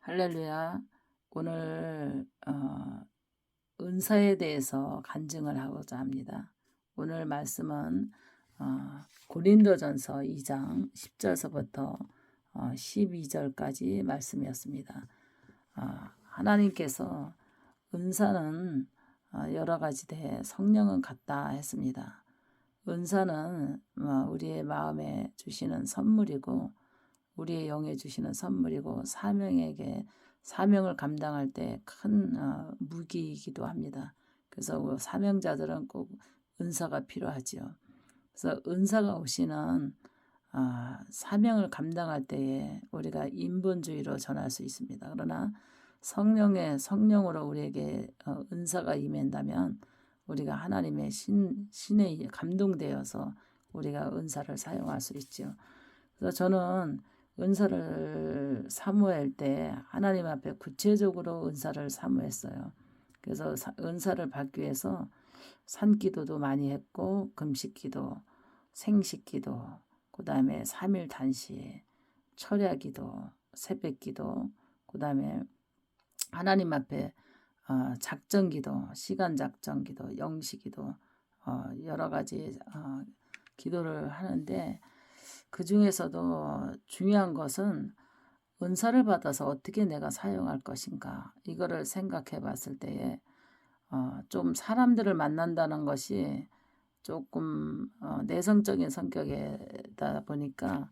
할렐루야. 오늘 은사에 대해서 간증을 하고자 합니다. 오늘 말씀은 고린도전서 2장 10절서부터 12절까지 말씀이었습니다. 하나님께서 은사는 여러 가지되 성령은 같다 했습니다. 은사는 우리의 마음에 주시는 선물이고 우리의 영에 주시는 선물이고 사명을 감당할 때 큰 무기이기도 합니다. 그래서 사명자들은 꼭 은사가 필요하지요. 그래서 은사가 오시는 사명을 감당할 때에 우리가 인본주의로 전할 수 있습니다. 그러나 성령으로 우리에게 은사가 임한다면 우리가 하나님의 신에 감동되어서 우리가 은사를 사용할 수 있죠. 그래서 저는 은사를 사모할 때 하나님 앞에 구체적으로 은사를 사모했어요. 그래서 은사를 받기 위해서 산기도도 많이 했고 금식기도, 생식기도, 그 다음에 3일 단시, 철야기도, 새벽기도, 그 다음에 하나님 앞에 작정기도, 시간 작정기도, 영시기도 여러 가지 기도를 하는데 그 중에서도 중요한 것은 은사를 받아서 어떻게 내가 사용할 것인가 이거를 생각해 봤을 때에 좀 사람들을 만난다는 것이 조금 내성적인 성격이다 보니까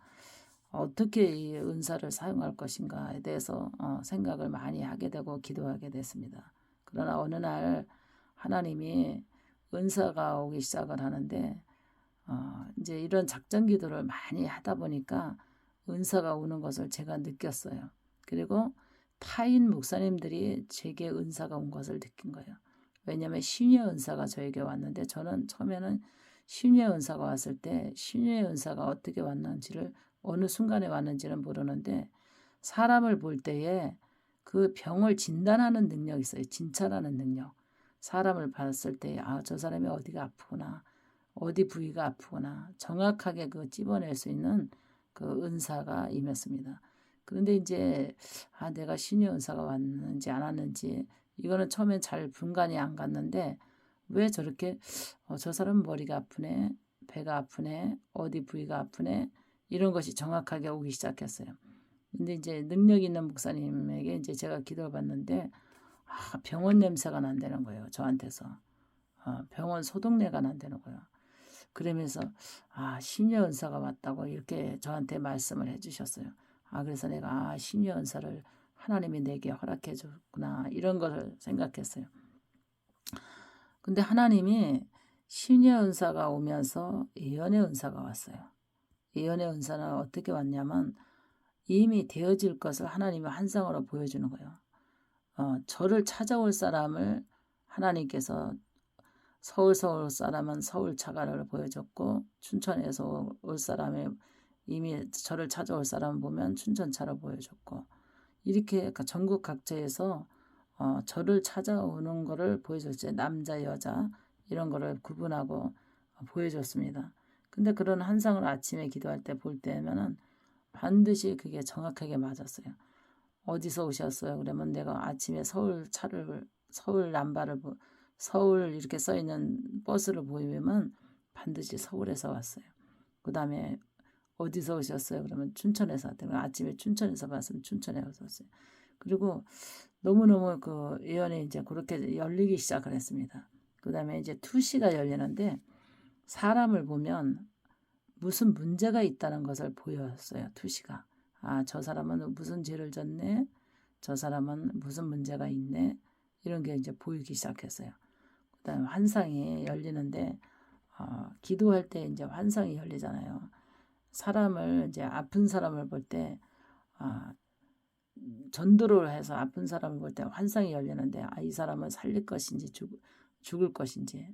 어떻게 이 은사를 사용할 것인가에 대해서 생각을 많이 하게 되고 기도하게 됐습니다. 그러나 어느 날 하나님이 은사가 오기 시작을 하는데 이제 이런 작전 기도를 많이 하다 보니까 은사가 오는 것을 제가 느꼈어요. 그리고 타인 목사님들이 제게 은사가 온 것을 느낀 거예요. 왜냐하면 신유의 은사가 저에게 왔는데 저는 처음에는 신유의 은사가 왔을 때 신유의 은사가 어떻게 왔는지를 어느 순간에 왔는지는 모르는데 사람을 볼 때에 그 병을 진단하는 능력이 있어요. 진찰하는 능력. 사람을 봤을 때 저 사람이 어디가 아프구나. 어디 부위가 아프거나 정확하게 그 찝어낼 수 있는 그 은사가 임했습니다. 그런데 이제 내가 신의 은사가 왔는지 안 왔는지 이거는 처음엔 잘 분간이 안 갔는데 왜 저렇게 저 사람 머리가 아프네, 배가 아프네, 어디 부위가 아프네 이런 것이 정확하게 오기 시작했어요. 근데 이제 능력 있는 목사님에게 이제 제가 기도를 받는데 병원 냄새가 난다는 거예요. 저한테서 병원 소독내가 난다는 거예요. 그러면서 신의 은사가 왔다고 이렇게 저한테 말씀을 해주셨어요. 그래서 내가 신의 은사를 하나님이 내게 허락해 줬구나 이런 걸 생각했어요. 근데 하나님이 신의 은사가 오면서 예언의 은사가 왔어요. 예언의 은사는 어떻게 왔냐면 이미 되어질 것을 하나님이 환상으로 보여주는 거예요. 저를 찾아올 사람을 하나님께서 서울 사람은 서울 차가를 보여줬고 춘천에서 올 사람이 이미 저를 찾아올 사람 보면 춘천차를 보여줬고 이렇게 그러니까 전국 각지에서 저를 찾아오는 거를 보여줬죠. 남자 여자 이런 거를 구분하고 보여줬습니다. 근데 그런 환상을 아침에 기도할 때 볼 때면은 반드시 그게 정확하게 맞았어요. 어디서 오셨어요? 그러면 내가 아침에 서울 남바를 서울 이렇게 써 있는 버스를 보이면 반드시 서울에서 왔어요. 그 다음에 어디서 오셨어요? 그러면 춘천에서 왔대요. 아침에 춘천에서 봤으면 춘천에 왔어요. 그리고 너무너무 그 예언이 이제 그렇게 열리기 시작을 했습니다. 그 다음에 이제 투시가 열리는데 사람을 보면 무슨 문제가 있다는 것을 보였어요. 투시가. 저 사람은 무슨 죄를 졌네. 저 사람은 무슨 문제가 있네. 이런 게 이제 보이기 시작했어요. 그다음에 환상이 열리는데 기도할 때 이제 환상이 열리잖아요. 사람을 이제 아픈 사람을 볼 때 전도를 해서 아픈 사람을 볼 때 환상이 열리는데 이 사람은 살릴 것인지 죽을 것인지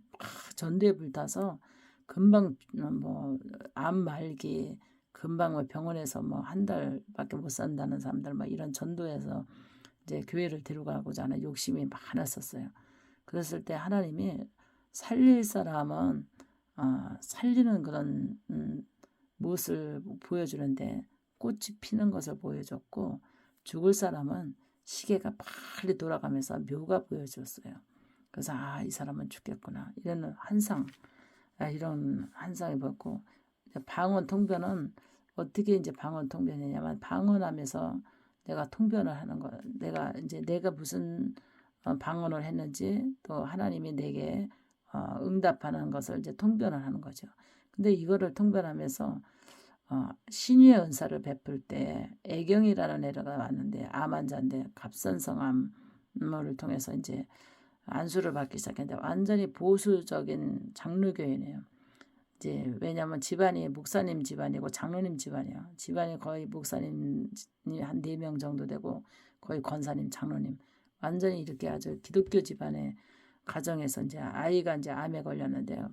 전도에 불타서 금방 암 말기 금방 병원에서 한 달밖에 못 산다는 사람들 이런 전도에서 이제 교회를 데려가고자 하는 욕심이 많았었어요. 그랬을 때 하나님이 살릴 사람은 살리는 그런 모습을 보여주는데 꽃이 피는 것을 보여줬고 죽을 사람은 시계가 빨리 돌아가면서 묘가 보여졌어요. 그래서 이 사람은 죽겠구나 이런 환상, 이런 환상이 보였고, 방언 통변은 어떻게 이제 방언 통변이냐면, 방언하면서 내가 통변을 하는 거, 내가 무슨 방언을 했는지 또 하나님이 내게 응답하는 것을 이제 통변을 하는 거죠. 근데 이거를 통변하면서 신유의 은사를 베풀 때 애경이라는 애가 왔는데, 암 환자인데 갑선성암을 통해서 이제 안수를 받기 시작했는데 완전히 보수적인 장로교회네요. 이제 왜냐하면 집안이 목사님 집안이고 장로님 집안이에요. 집안이 거의 목사님이 한 4명 정도 되고 거의 권사님, 장로님, 완전히 이렇게 아주 기독교 집안의 가정에서 이제 아이가 이제 암에 걸렸는데요.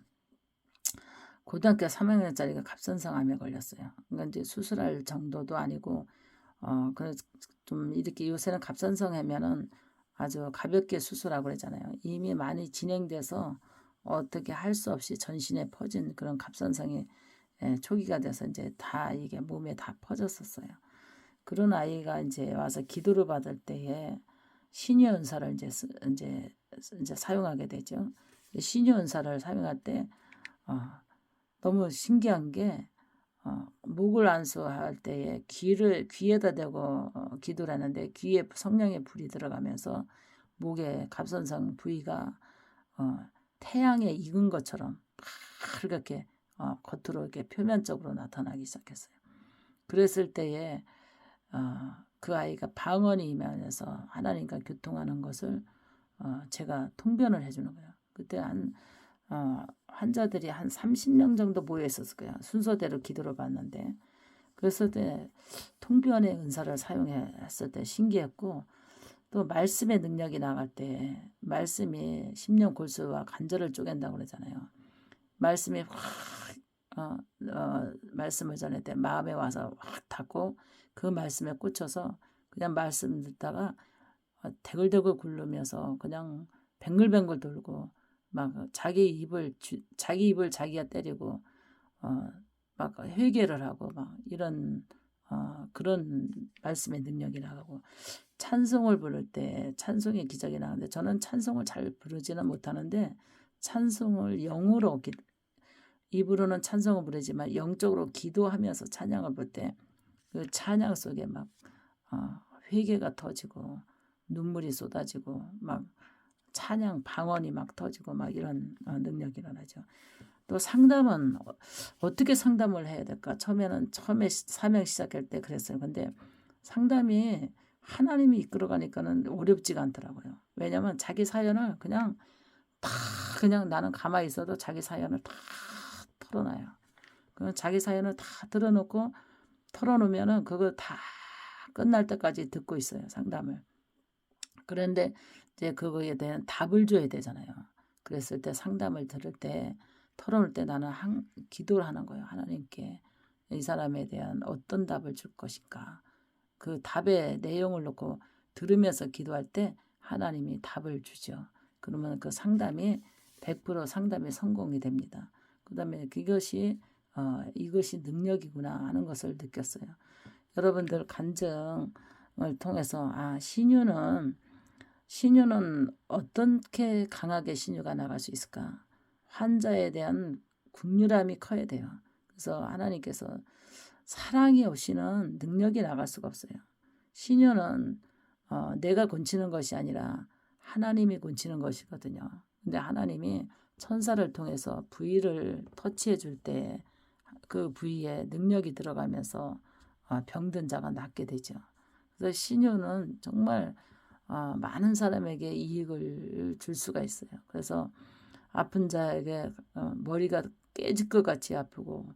고등학교 3학년짜리가 갑선성암에 걸렸어요. 그러니까 이제 수술할 정도도 아니고 그래서 좀 이렇게 요새는 갑선성하면은 아주 가볍게 수술하고 그러잖아요. 이미 많이 진행돼서 어떻게 할 수 없이 전신에 퍼진 그런 갑선성이 초기가 돼서 이제 다 이게 몸에 다 퍼졌었어요. 그런 아이가 이제 와서 기도를 받을 때에 신유 은사를 이제 사용하게 되죠. 신유 은사를 사용할 때 너무 신기한 게 목을 안수할 때에 귀에다 대고 기도를 하는데, 귀에 성령의 불이 들어가면서 목에 갑선성 부위가 태양에 익은 것처럼 그렇게 겉으로 이렇게 표면적으로 나타나기 시작했어요. 그랬을 때에 그 아이가 방언이 임하면서 하나님과 교통하는 것을 제가 통변을 해주는 거예요. 그때 환자들이 한 30명 정도 모여 있었을 거예요. 순서대로 기도를 받는데, 그랬을 때 통변의 은사를 사용했을 때 신기했고, 또 말씀의 능력이 나갈 때 말씀이 심령 골수와 관절을 쪼갠다고 그러잖아요. 말씀이 확 말씀을 전할 때 마음에 와서 확 닿고 그 말씀에 꽂혀서 그냥 말씀 듣다가 대글대글 굴르면서 그냥 뱅글뱅글 돌고 막 자기 입을 자기가 때리고 막 회개를 하고 막 이런 그런 말씀의 능력이 나가고, 찬송을 부를 때 찬송의 기적이 나는데, 저는 찬송을 잘 부르지는 못하는데 찬송을 영으로 입으로는 찬송을 부르지만 영적으로 기도하면서 찬양을 부를 때 그 찬양 속에 막 회개가 터지고 눈물이 쏟아지고 막 찬양 방언이 막 터지고 막 이런 능력이 일어나죠. 또 상담은 어떻게 상담을 해야 될까? 처음에 사명 시작할 때 그랬어요. 근데 상담이 하나님이 이끌어가니까는 어렵지가 않더라고요. 왜냐하면 자기 사연을 그냥 나는 가만히 있어도 자기 사연을 다 털어놔요. 그럼 자기 사연을 다 털어놓으면은 그거 다 끝날 때까지 듣고 있어요, 상담을. 그런데 이제 그거에 대한 답을 줘야 되잖아요. 그랬을 때 상담을 들을 때, 털어놓을 때 나는 기도를 하는 거예요. 하나님께 이 사람에 대한 어떤 답을 줄 것인가. 그 답의 내용을 놓고 들으면서 기도할 때 하나님이 답을 주죠. 그러면 그 상담이 100% 상담이 성공이 됩니다. 그 다음에 이것이 능력이구나 하는 것을 느꼈어요. 여러분들 간증을 통해서 신유는 어떻게 강하게 신유가 나갈 수 있을까? 환자에 대한 긍휼함이 커야 돼요. 그래서 하나님께서 사랑이 없이는 능력이 나갈 수가 없어요. 신유는 내가 고치는 것이 아니라 하나님이 고치는 것이거든요. 근데 하나님이 천사를 통해서 부위를 터치해 줄 때 그 부위에 능력이 들어가면서 병든 자가 낫게 되죠. 그래서 신유는 정말 많은 사람에게 이익을 줄 수가 있어요. 그래서 아픈 자에게 머리가 깨질 것 같이 아프고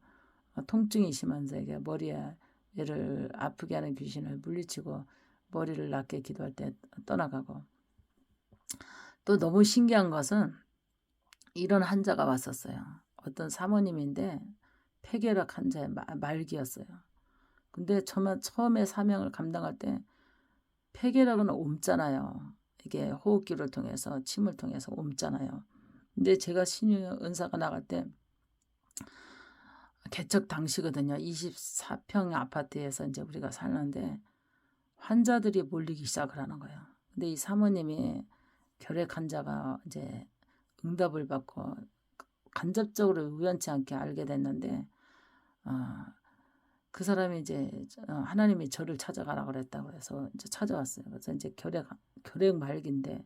통증이 심한 자에게 머리를 아프게 하는 귀신을 물리치고 머리를 낫게 기도할 때 떠나가고, 또 너무 신기한 것은 이런 환자가 왔었어요. 어떤 사모님인데 폐결핵 환자의 말기였어요. 근데 처음에 사명을 감당할 때 폐결핵은 옮잖아요. 이게 호흡기를 통해서 침을 통해서 옮잖아요. 근데 제가 신유 은사가 나갈 때 개척 당시거든요. 24평 아파트에서 이제 우리가 살는데 환자들이 몰리기 시작을 하는 거예요. 근데 이 사모님이 결핵 환자가 이제 응답을 받고 간접적으로 우연치 않게 알게 됐는데 어, 그 사람이 이제 하나님이 저를 찾아가라 그랬다고 해서 이제 찾아왔어요. 그래서 이제 결핵 말기인데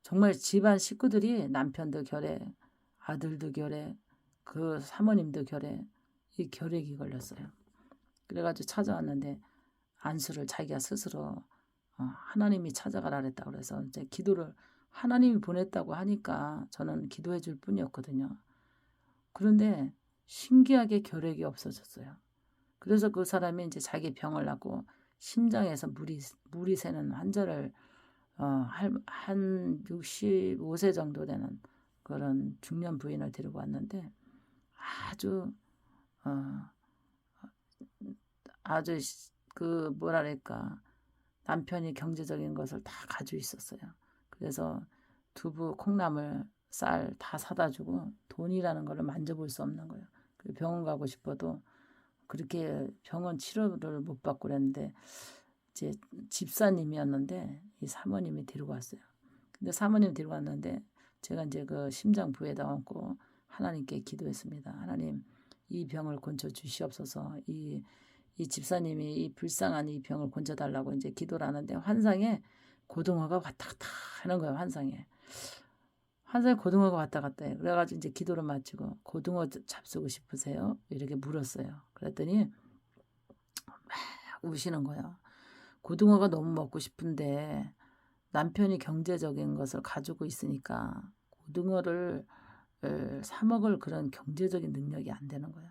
정말 집안 식구들이 남편도 결핵, 아들도 결핵, 그 사모님도 결핵, 이 결핵이 걸렸어요. 그래가지고 찾아왔는데 안수를 자기가 스스로 하나님이 찾아가라 그랬다고 그래서 이제 기도를 하나님이 보냈다고 하니까 저는 기도해 줄 뿐이었거든요. 그런데 신기하게 결핵이 없어졌어요. 그래서 그 사람이 이제 자기 병을 앓고 심장에서 물이 새는 환자를 한 65세 정도 되는 그런 중년 부인을 데리고 왔는데 아주 어, 아주 그 뭐랄까 남편이 경제적인 것을 다 가지고 있었어요. 그래서 두부, 콩나물, 쌀 다 사다 주고 돈이라는 거를 만져볼 수 없는 거예요. 병원 가고 싶어도 그렇게 병원 치료를 못 받고 그랬는데 이제 집사님이었는데 이 사모님이 데리고 왔어요. 근데 사모님 데리고 왔는데 제가 이제 그 심장 부에다 얹고 하나님께 기도했습니다. 하나님 이 병을 고쳐 주시옵소서. 이 집사님이 이 불쌍한 이 병을 고쳐달라고 이제 기도를 하는데 환상에 고등어가 왔다 갔다 하는 거예요. 환상에 고등어가 왔다 갔다 해요. 그래가지고 이제 기도를 마치고 고등어 잡수고 싶으세요? 이렇게 물었어요. 그랬더니 막 우시는 거예요. 고등어가 너무 먹고 싶은데 남편이 경제적인 것을 가지고 있으니까 고등어를 사 먹을 그런 경제적인 능력이 안 되는 거예요.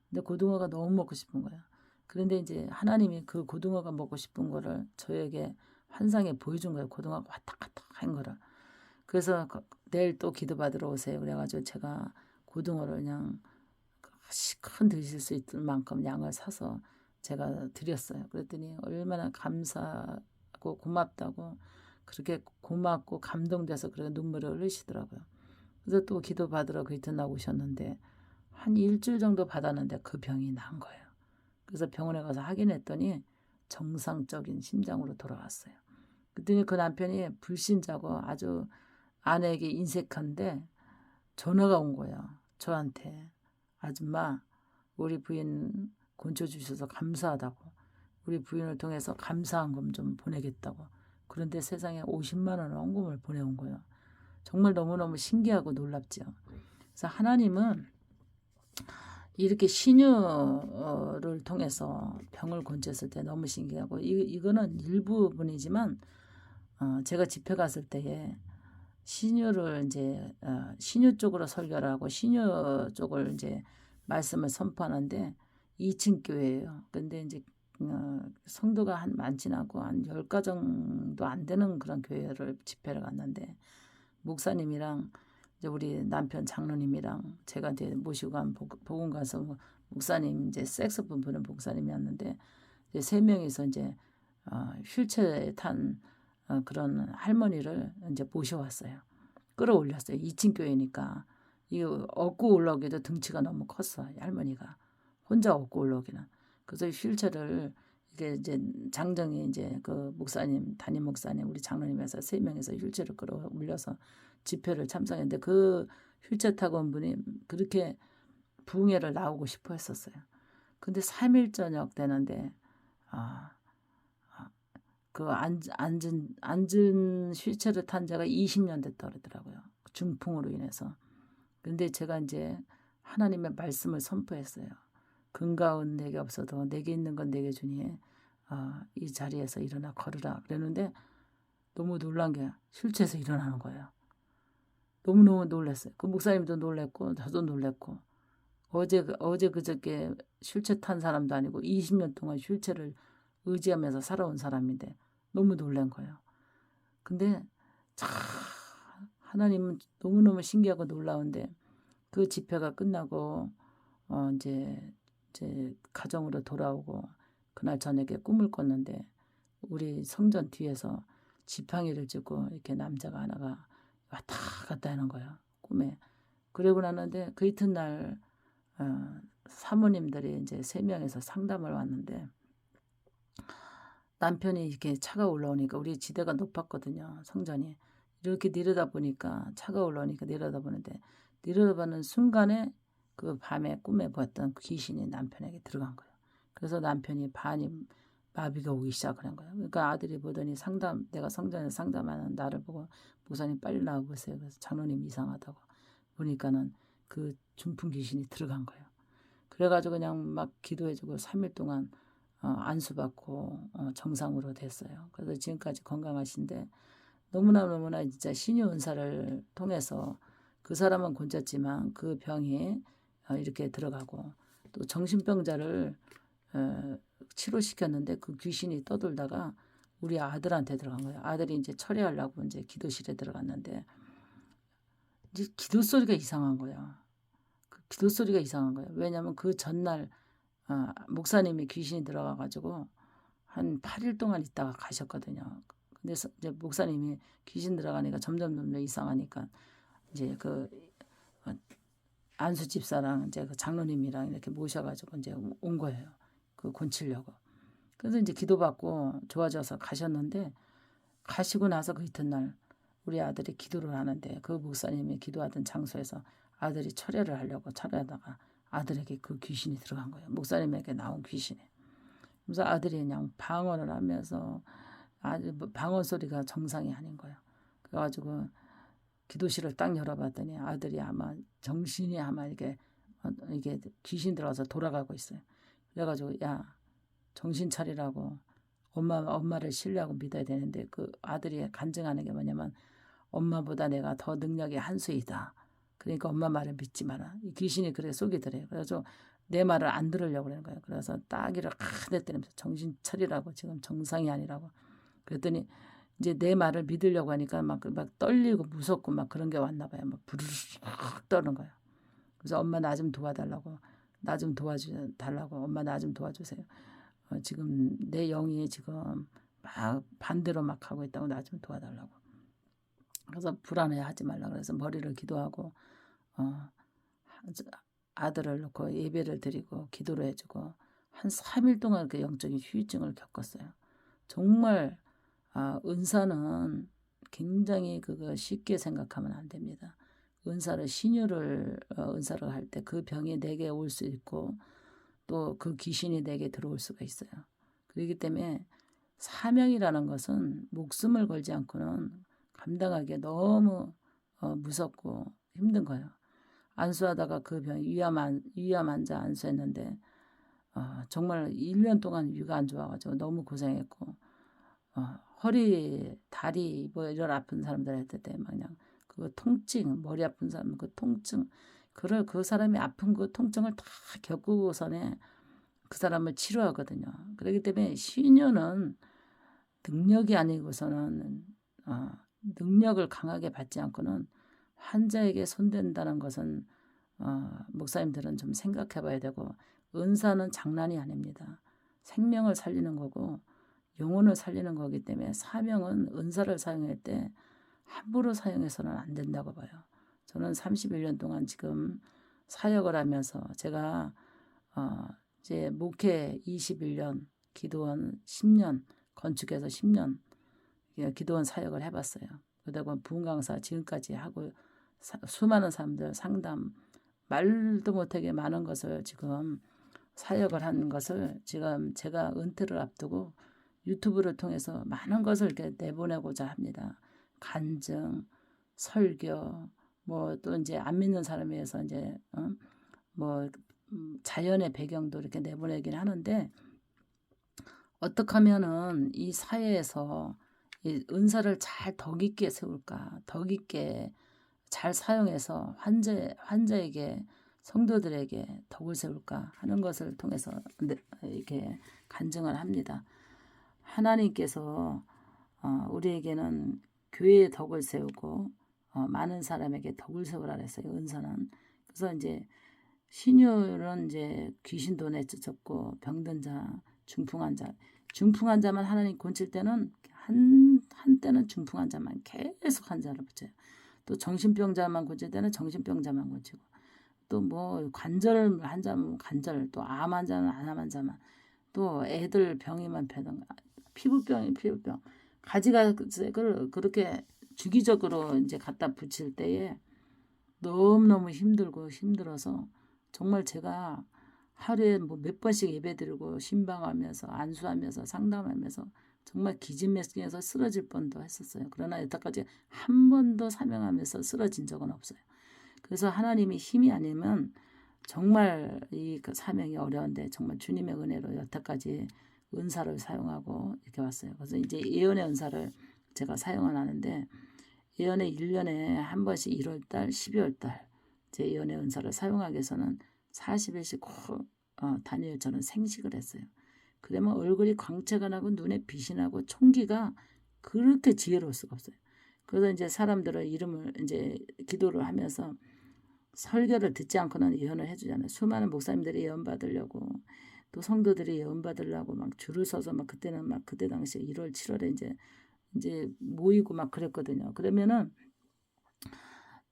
근데 고등어가 너무 먹고 싶은 거예요. 그런데 이제 하나님이 그 고등어가 먹고 싶은 거를 저에게 환상에 보여준 거예요. 고등어가 왔다 갔다 한 거를. 그래서 내일 또 기도받으러 오세요. 그래가지고 제가 고등어를 그냥 큰 드실 수 있을 만큼 양을 사서 제가 드렸어요. 그랬더니 얼마나 감사하고 고맙다고 그렇게 고맙고 감동돼서 그렇게 눈물을 흘리시더라고요. 그래서 또 기도받으러 그 이튿날 오셨는데 한 일주일 정도 받았는데 그 병이 난 거예요. 그래서 병원에 가서 확인했더니 정상적인 심장으로 돌아왔어요. 그랬더니 그 남편이 불신자고 아주 아내에게 인색한데 전화가 온 거예요. 저한테. 아줌마 우리 부인 건져주셔서 감사하다고. 우리 부인을 통해서 감사한금 좀 보내겠다고. 그런데 세상에 50만 원 원금을 보내온 거예요. 정말 너무너무 신기하고 놀랍죠. 그래서 하나님은 이렇게 신유를 통해서 병을 고쳤을 때 너무 신기하고 이거는 일부분이지만 제가 집회 갔을 때에 신유를 이제 신유 쪽으로 설교를 하고 신유 쪽을 이제 말씀을 선포하는데 2층 교회예요. 근데 이제 성도가 한 많지는 않고 한 10가정도 안 되는 그런 교회를 집회를 갔는데 목사님이랑 이제 우리 남편 장로님이랑 제가 이제 모시고 간 복음 가서 목사님 이제 색소폰 부는 목사님이었는데 이제 세 명이서 이제 휠체어에 탄 그런 할머니를 이제 모셔왔어요. 끌어올렸어요. 2층 교회니까 이 업고 올라오기도 등치가 너무 컸어. 할머니가 혼자 업고 올라오기는. 그래서 휠체어를 이게 이제 장정이 이제 그 목사님 담임 목사님 우리 장로님에서 세 명에서 휠체어를 끌어올려서 집회를 참석했는데 그 휠체어 타고 온 분이 그렇게 부흥회를 나오고 싶어 했었어요. 근데 3일 저녁 되는데 그 앉은 휠체어를 탄 지가 20년 됐다 그러더라고요. 중풍으로 인해서. 근데 제가 이제 하나님의 말씀을 선포했어요. 근가운 내게 없어도 내게 있는 건 내게 주니 이 자리에서 일어나 걸으라. 그랬는데 너무 놀란 게 휠체어에서 일어나는 거예요. 너무너무 놀랐어요. 그 목사님도 놀랬고 저도 놀랬고 어제 그저께 휠체어 탄 사람도 아니고 20년 동안 휠체어를 의지하면서 살아온 사람인데 너무 놀란 거예요. 근데 참 하나님은 너무너무 신기하고 놀라운데 그 집회가 끝나고 이제 가정으로 돌아오고 그날 저녁에 꿈을 꿨는데 우리 성전 뒤에서 지팡이를 쥐고 이렇게 남자가 하나가 왔다 갔다 하는 거예요. 꿈에. 그러고 나는데 그 이튿날 사모님들이 이제 3명에서 상담을 왔는데 남편이 이렇게 차가 올라오니까 우리 지대가 높았거든요. 성전이. 이렇게 내려다보니까 차가 올라오니까 내려다보는데 내려다보는 순간에 그 밤에 꿈에 봤던 귀신이 남편에게 들어간 거예요. 그래서 남편이 반이 마비가 오기 시작하는 거예요. 그러니까 아들이 보더니 내가 성전에서 상담하는 나를 보고 목사님 빨리 나와보세요. 그래서 장로님 이상하다고 보니까는 그 중풍 귀신이 들어간 거예요. 그래가지고 그냥 막 기도해주고 3일 동안 안수받고 정상으로 됐어요. 그래서 지금까지 건강하신데 너무나 진짜 신유 은사를 통해서 그 사람은 고쳤지만 그 병이 이렇게 들어가고 또 정신병자를 치료시켰는데 그 귀신이 떠돌다가 우리 아들한테 들어간 거예요. 아들이 이제 처리하려고 이제 기도실에 들어갔는데 이제 기도 소리가 이상한 거예요. 그 기도 소리가 이상한 거예요. 왜냐하면 그 전날 목사님이 귀신이 들어가가지고 한 8일 동안 있다가 가셨거든요. 근데 이제 목사님이 귀신 들어가니까 점점 이상하니까 이제 그 안수 집사랑 이제 그 장로님이랑 이렇게 모셔가지고 이제 온 거예요. 그 곤치려고. 그래서 이제 기도받고 좋아져서 가셨는데 가시고 나서 그 이튿날 우리 아들이 기도를 하는데 그 목사님이 기도하던 장소에서 아들이 철회를 하려고 철회하다가 아들에게 그 귀신이 들어간 거예요. 목사님에게 나온 귀신이. 그래서 아들이 그냥 방언을 하면서 방언 소리가 정상이 아닌 거예요. 그래가지고 기도실을 딱 열어봤더니 아들이 아마 정신이 아마 이게 귀신 들어가서 돌아가고 있어요. 그래가지고 야 정신 차리라고 엄마를 신뢰하고 믿어야 되는데 그 아들이 간증하는 게 뭐냐면 엄마보다 내가 더 능력이 한 수이다. 그러니까 엄마 말을 믿지 마라. 이 귀신이 그래 속이더래요. 그래서 내 말을 안 들으려고 그러는 거예요. 그래서 따기를 하대 때리면서 정신 차리라고 지금 정상이 아니라고. 그랬더니 이제 내 말을 믿으려고 하니까 막 떨리고 무섭고 막 그런 게 왔나 봐요. 막 부르르 떠는 거예요. 그래서 엄마 나 좀 도와달라고. 나 좀 도와달라고. 엄마 나 좀 도와주세요. 지금 내 영이 지금 막 반대로 막 하고 있다고 나 좀 도와달라고. 그래서 불안해하지 말라 그래서 머리를 기도하고 아들을 놓고 예배를 드리고 기도를 해주고 한 3일 동안 그 영적인 후유증을 겪었어요. 정말 은사는 굉장히 그거 쉽게 생각하면 안 됩니다. 은사를 은사를 할 때 그 병이 내게 올 수 있고 또 그 귀신이 내게 들어올 수가 있어요. 그렇기 때문에 사명이라는 것은 목숨을 걸지 않고는 감당하기에 너무 무섭고 힘든 거예요. 안수하다가 그 병이 위암 환자 안수했는데 정말 1년 동안 위가 안 좋아가지고 너무 고생했고 허리, 다리 뭐 이런 아픈 사람들 했을 때 그냥 그 통증, 머리 아픈 사람 그 통증, 그 사람이 아픈 그 통증을 다 겪고서는 그 사람을 치료하거든요. 그렇기 때문에 신유는 능력이 아니고서는 능력을 강하게 받지 않고는 환자에게 손댄다는 것은 목사님들은 좀 생각해 봐야 되고 은사는 장난이 아닙니다. 생명을 살리는 거고 영혼을 살리는 거기 때문에 사명은 은사를 사용할 때 함부로 사용해서는 안 된다고 봐요. 저는 31년 동안 지금 사역을 하면서 제가 이제 목회 21년, 기도원 10년, 건축해서 10년 기도원 사역을 해봤어요. 그러다 부흥 강사 지금까지 하고 수많은 사람들 상담 말도 못하게 많은 것을 지금 사역을 한 것을 지금 제가 은퇴를 앞두고 유튜브를 통해서 많은 것을 이렇게 내보내고자 합니다. 간증, 설교, 뭐 또 이제 안 믿는 사람에 의해서 이제 뭐 자연의 배경도 이렇게 내보내긴 하는데 어떻게 하면은 이 사회에서 이 은사를 잘 덕 있게 세울까, 덕 있게 잘 사용해서 환자에게 성도들에게 덕을 세울까 하는 것을 통해서 이렇게 간증을 합니다. 하나님께서 우리에게는 교회의 덕을 세우고 많은 사람에게 덕을 세우라 그랬어요. 은사는. 그래서 이제 신유는 이제 귀신도 내쫓았고 병든 자, 중풍 환자만 하나님 고칠 때는 한때는 중풍 환자만 계속 환자를 붙여요. 또 정신병자만 고칠 때는 정신병자만 고치고 또 뭐 관절 환자면 관절 또 암 환자는 암 환자만 또 애들 병이만 피부병. 가지가 그렇게 주기적으로 이제 갖다 붙일 때에 너무너무 힘들어서 정말 제가 하루에 뭐 몇 번씩 예배드리고 신방하면서 안수하면서 상담하면서 정말 기진맥진해서 쓰러질 뻔도 했었어요. 그러나 여태까지 한 번도 사명하면서 쓰러진 적은 없어요. 그래서 하나님이 힘이 아니면 정말 그 사명이 어려운데 정말 주님의 은혜로 여태까지 은사를 사용하고 이렇게 왔어요. 그래서 이제 예언의 은사를 제가 사용을 하는데 예언의 1년에 한 번씩 1월달, 12월달 제 예언의 은사를 사용하기 위해서는 40일씩 꼭 단일 저는 생식을 했어요. 그러면 얼굴이 광채가 나고 눈에 빛이 나고 총기가 그렇게 지혜로울 수가 없어요. 그래서 이제 사람들의 이름을 이제 기도를 하면서 설교를 듣지 않고는 예언을 해주잖아요. 수많은 목사님들이 예언 받으려고 또 성도들이 예언 받으려고 막 줄을 서서 막 그때는 막 그때 당시에 1월, 7월에 이제 모이고 막 그랬거든요. 그러면은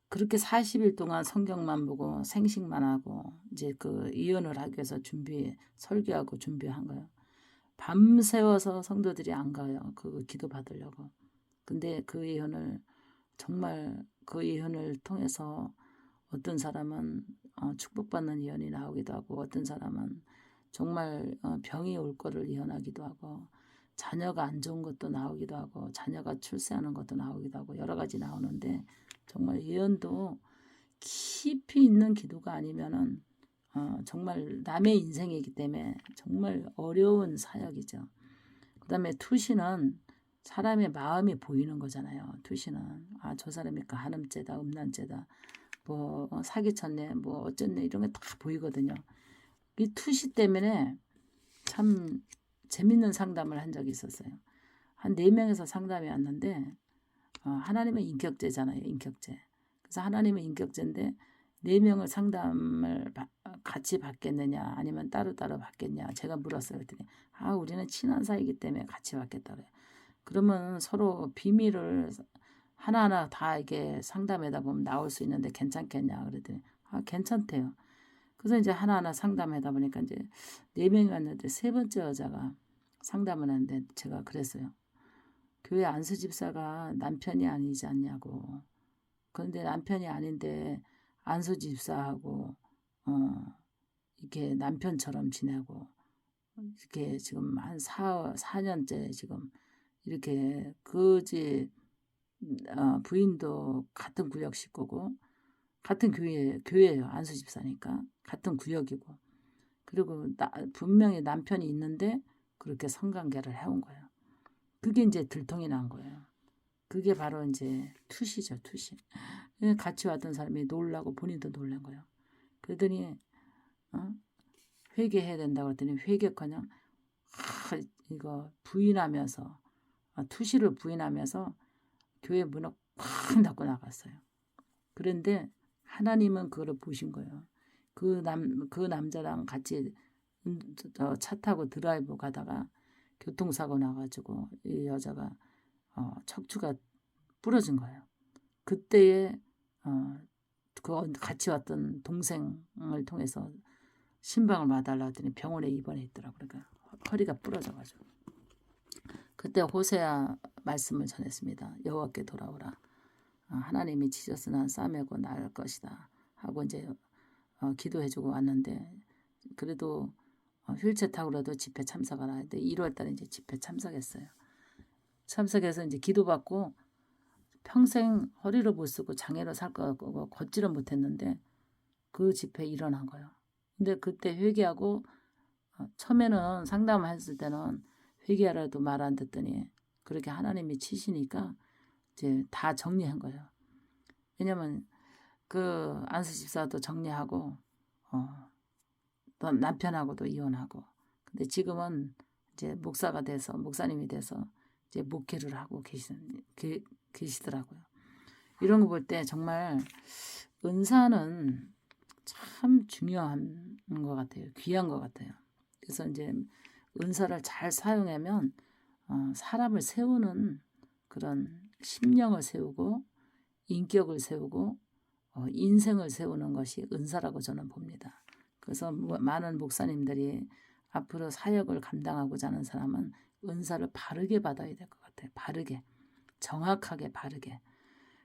그렇게 40일 동안 성경만 보고 생식만 하고 이제 그 예언을 하기 위해서 설교하고 준비한 거예요. 밤새워서 성도들이 안 가요. 그 기도 받으려고. 근데 그 예언을 정말 그 예언을 통해서 어떤 사람은 축복받는 예언이 나오기도 하고 어떤 사람은 정말 병이 올 거를 예언하기도 하고 자녀가 안 좋은 것도 나오기도 하고 자녀가 출세하는 것도 나오기도 하고 여러 가지 나오는데 정말 예언도 깊이 있는 기도가 아니면은 정말 남의 인생이기 때문에 정말 어려운 사역이죠. 그 다음에 투시는 사람의 마음이 보이는 거잖아요. 투시는 저 사람이 간음죄다 음란죄다 뭐 사기쳤네 뭐 어쨌네 이런 게 다 보이거든요. 이 투시 때문에 참 재밌는 상담을 한 적이 있었어요. 한 4명에서 상담이 왔는데 하나님은 인격제잖아요. 인격제. 그래서 하나님은 인격제인데 4명을 상담을 같이 받겠느냐 아니면 따로따로 받겠냐 제가 물었어요. 그랬더니 우리는 친한 사이이기 때문에 같이 받겠다고요. 그러면 서로 비밀을 하나하나 다 이게 상담하다 보면 나올 수 있는데 괜찮겠냐 그랬더니 괜찮대요. 그래서 이제 하나하나 상담하다 보니까 이제 4명이 왔는데 3번째 여자가 상담을 하는데 제가 그랬어요. 교회 안수 집사가 남편이 아니지 않냐고. 그런데 남편이 아닌데 안수 집사하고 이렇게 남편처럼 지내고 이렇게 지금 한 4년째 지금 이렇게 그지 부인도 같은 구역 식구고 같은 교회예요. 안수 집사니까 같은 구역이고 그리고 분명히 남편이 있는데 그렇게 성관계를 해온 거예요. 그게 이제 들통이 난 거예요. 그게 바로 이제 투시죠, 투시. 같이 왔던 사람이 놀라고 본인도 놀란 거예요. 그러더니 회개해야 된다고 했더니 회개커녕 이거 부인하면서 투시를 부인하면서 교회 문을 콱 닫고 나갔어요. 그런데 하나님은 그거를 보신 거예요. 그 남자랑 같이 차 타고 드라이브 가다가 교통사고 나가지고 이 여자가 척추가 부러진 거예요. 그때에 그 같이 왔던 동생을 통해서 신방을 봐달라고 했더니 병원에 입원했더라고요. 그러니까 허리가 부러져가지고 그때 호세아 말씀을 전했습니다. 여호와께 돌아오라. 하나님이 지셔서 난 싸매고 나을 것이다 하고 이제 기도해주고 왔는데 그래도 휠체어 타고라도 집회 참석을 하는데 1월달에 이제 집회 참석했어요. 참석해서 이제 기도받고 평생 허리를 못 쓰고 장애로 살 거고 걷지를 못했는데 그 집회에 일어난 거예요. 근데 그때 회개하고 처음에는 상담을 했을 때는 회개하라도 말 안 듣더니 그렇게 하나님이 치시니까 이제 다 정리한 거예요. 왜냐면 그 안수 집사도 정리하고 또 남편하고도 이혼하고 근데 지금은 이제 목사님이 돼서 이제 목회를 하고 계시더라고요. 이런 거 볼 때 정말 은사는 참 중요한 것 같아요. 귀한 것 같아요. 그래서 이제 은사를 잘 사용하면 사람을 세우는 그런 심령을 세우고 인격을 세우고 인생을 세우는 것이 은사라고 저는 봅니다. 그래서 많은 목사님들이 앞으로 사역을 감당하고자 하는 사람은 은사를 바르게 받아야 될 것 같아요. 바르게, 정확하게 바르게.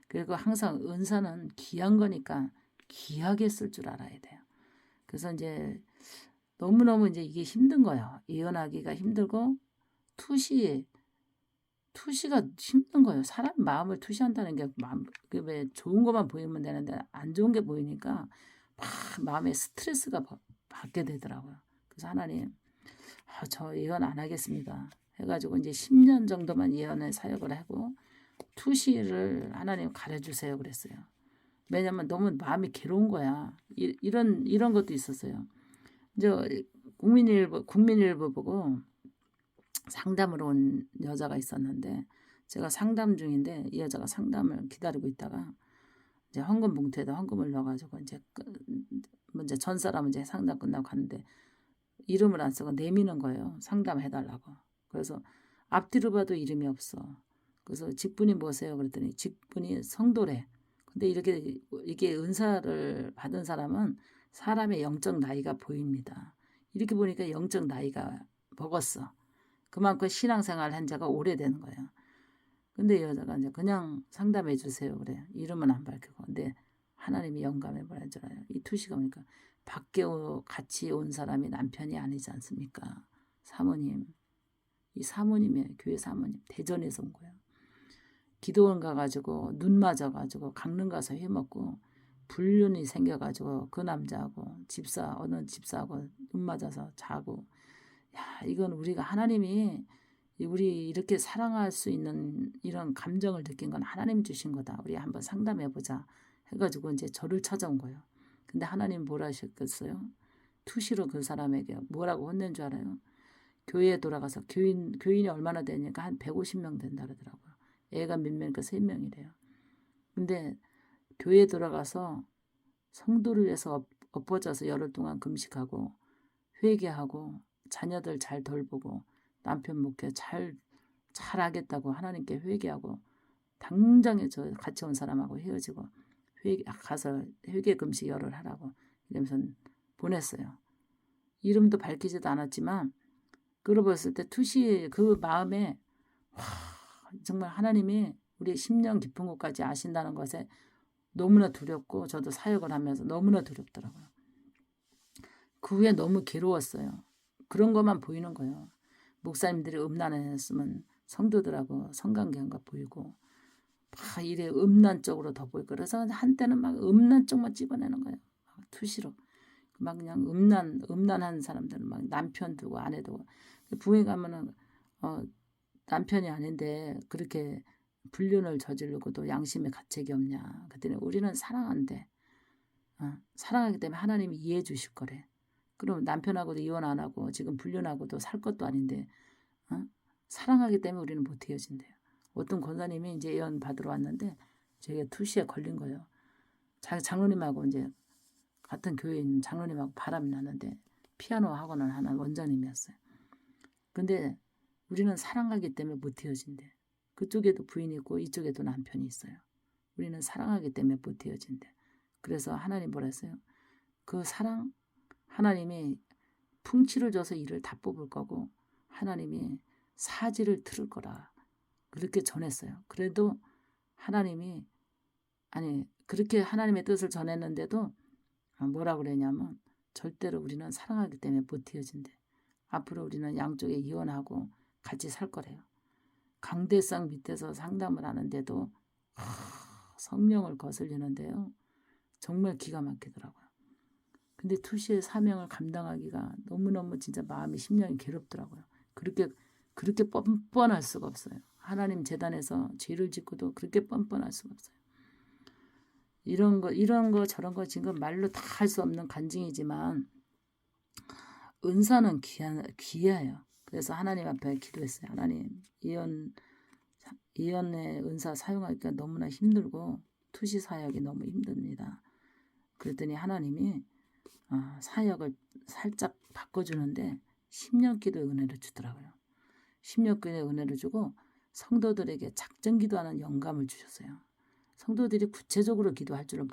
그리고 항상 은사는 귀한 거니까 귀하게 쓸 줄 알아야 돼요. 그래서 이제 너무너무 이제 이게 힘든 거예요. 예언하기가 힘들고 투시가 힘든 거예요. 사람 마음을 투시한다는 게 왜 좋은 것만 보이면 되는데 안 좋은 게 보이니까 막 마음에 스트레스가 받게 되더라고요. 그래서 하나님, 저 예언 안 하겠습니다. 해가지고 이제 10년 정도만 예언의 사역을 하고 투시를 하나님 가르쳐주세요 그랬어요. 왜냐면 너무 마음이 괴로운 거야. 이런 것도 있었어요. 이제 국민일보 보고 상담으로 온 여자가 있었는데 제가 상담 중인데 이 여자가 상담을 기다리고 있다가 이제 헌금 봉투에다 헌금을 넣어가지고 이제 전 사람은 이제 상담 끝나고 갔는데 이름을 안 쓰고 내미는 거예요. 상담해달라고. 그래서 앞뒤로 봐도 이름이 없어. 그래서 직분이 뭐세요? 그랬더니 직분이 성도래. 근데 이게 은사를 받은 사람은 사람의 영적 나이가 보입니다. 이렇게 보니까 영적 나이가 먹었어. 그만큼 신앙생활 한 지가 오래되는 거예요. 근데 여자가 이제 그냥 상담해 주세요 그래. 이름은 안 밝히고. 근데 하나님이 영감해 보낸 줄 알아요. 이 투시가 오니까 밖에 같이 온 사람이 남편이 아니지 않습니까? 사모님. 이 사모님이에요. 교회 사모님. 대전에서 온 거예요. 기도원 가가지고 눈 맞아가지고 강릉 가서 회 먹고 불륜이 생겨가지고 그 남자하고 어느 집사하고 눈 맞아서 자고. 야, 이건 우리가 하나님이 우리 이렇게 사랑할 수 있는 이런 감정을 느낀 건 하나님 주신 거다. 우리 한번 상담해보자 해가지고 이제 저를 찾아온 거예요. 근데 하나님 뭐라 하셨겠어요? 투시로 그 사람에게 뭐라고 혼낸 줄 알아요? 교회에 돌아가서 교인이 얼마나 되니까 한 150명 된다 그러더라고요. 애가 몇 명이니까 3명이래요. 근데 교회에 돌아가서 성도를 위해서 엎어져서 열흘 동안 금식하고 회개하고 자녀들 잘 돌보고 남편 목회 잘 하겠다고 하나님께 회개하고 당장에 저 같이 온 사람하고 헤어지고 가서 회개 금식 열흘 하라고 이러면서 보냈어요. 이름도 밝히지도 않았지만 그러고 봤을 때 투시 그 마음에 정말 하나님이 우리 심령 깊은 곳까지 아신다는 것에 너무나 두렵고 저도 사역을 하면서 너무나 두렵더라고요. 그 후에 너무 괴로웠어요. 그런 것만 보이는 거예요. 목사님들이 음란했으면 성도들하고 성관계가 보이고 막 이래 음란 쪽으로 더 보이고 그래서 한때는 막 음란 쪽만 집어내는 거예요. 투시로. 막 그냥 음란한 사람들은 막 남편 두고 아내 두고 부에 가면은 남편이 아닌데 그렇게 불륜을 저지르고도 양심의 가책이 없냐. 그랬더니 우리는 사랑한대. 사랑하기 때문에 하나님이 이해해 주실 거래. 그럼 남편하고도 이혼 안 하고 지금 불륜하고도 살 것도 아닌데 사랑하기 때문에 우리는 못 헤어진대요. 어떤 권사님이 이제 예언 받으러 왔는데 제가 투시에 걸린 거예요. 자기 장로님하고 이제 같은 교회에 있는 장로님하고 바람이 났는데 피아노 학원을 하는 원장님이었어요. 근데 우리는 사랑하기 때문에 못 헤어진대. 그쪽에도 부인이 있고 이쪽에도 남편이 있어요. 우리는 사랑하기 때문에 못 헤어진대. 그래서 하나님 뭐라 했어요? 그 사랑 하나님이 풍치를 줘서 이를 다 뽑을 거고 하나님이 사지를 틀을 거라 그렇게 전했어요. 그래도 하나님이 그렇게 하나님의 뜻을 전했는데도 뭐라 그랬냐면 절대로 우리는 사랑하기 때문에 못 헤어진대. 앞으로 우리는 양쪽에 이혼하고 같이 살 거래요. 강대상 밑에서 상담을 하는데도 성령을 거슬리는데요. 정말 기가 막히더라고요. 근데 투시의 사명을 감당하기가 너무너무 진짜 마음이 심령이 괴롭더라고요. 그렇게 뻔뻔할 수가 없어요. 하나님 재단에서 죄를 짓고도 그렇게 뻔뻔할 수가 없어요. 이런 거 저런 거 지금 말로 다 할 수 없는 간증이지만 은사는 귀해요. 그래서 하나님 앞에 기도했어요. 하나님 예언의 은사 사용하기가 너무나 힘들고 투시 사역이 너무 힘듭니다. 그랬더니 하나님이 사역을 살짝 바꿔주는데 10년 기도의 은혜를 주더라고요. 10년 기도의 은혜를 주고 성도들에게 작전 기도하는 영감을 주셨어요. 성도들이 구체적으로 기도할 줄은